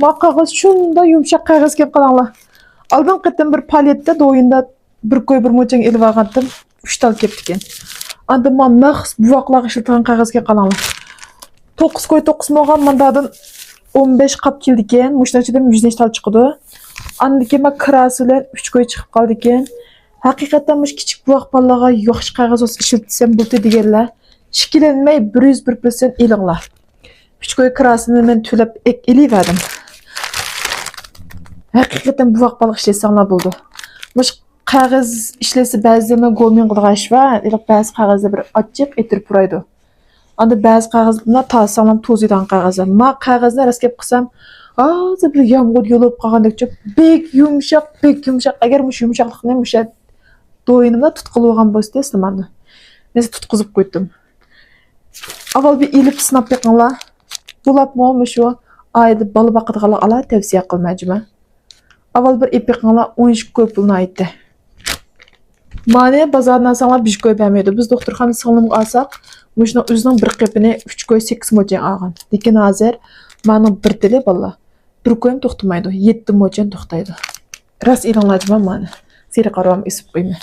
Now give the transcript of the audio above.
Qog'oz shunda yumshoq qog'oz kelib qolinglar. Aldan qatdan bir paletta do'yinda bir ko'y bir mo'chang elib olgandim. 3 tal kelibdi ekan. Anda men maxsus buvoqlar ishiltirgan qog'ozga qolinglar. 9 ko'y 9 mo'g'an mandadan 15 qap keldi ekan. Mushnachidan 100 tal chiqdi. Andiki men kirasilar 3 ko'y chiqib qoldi ekan. Haqiqatan mush kichik buvoq balalarga yaxshi qog'oz ishiltsam bo'ldi deganlar. Shikillanmay 101% elinglar. 3 ko'y kirasini men to'lab eliverdim. Haqiqatan buvoq baliq ishlasanglar bo'ldi. Mush qog'oz ishlasa ba'zida golmen qilg'ash va ba'zi qog'ozda bir ochiq etirib turadi. Anda ba'zi qog'ozlar tasanglam to'zidan qog'ozlar. Men qog'ozni rastlab qilsam, hozir bir yomg'ir yo'lib qolgandek bek yumshoq. Agar mush yumshoqlikni musha do'yinimda tutqilib olgan bo'lsa, istamadi. Men tutqizib qo'ydim. Avval bir elib sinab beqinglar. Bo'lapmi shu oyda bola boqadiganlar ala tavsiya qilmayman. Avval bir epiqinglar 13 ko'p pulni aytdi. Mane bozordan sanglar 5 ko'y bermaydi. Biz doktorxona singlimga olsak, mushning o'zining bir qepini 3 ko'y 8 mo'chan olgan. Lekin hozir mening bir tili bola. Bir ko'yim to'xtamaydi, 7 mo'chan to'xtaydi. Ras elinglar mana. Seni qaram isib qo'yma.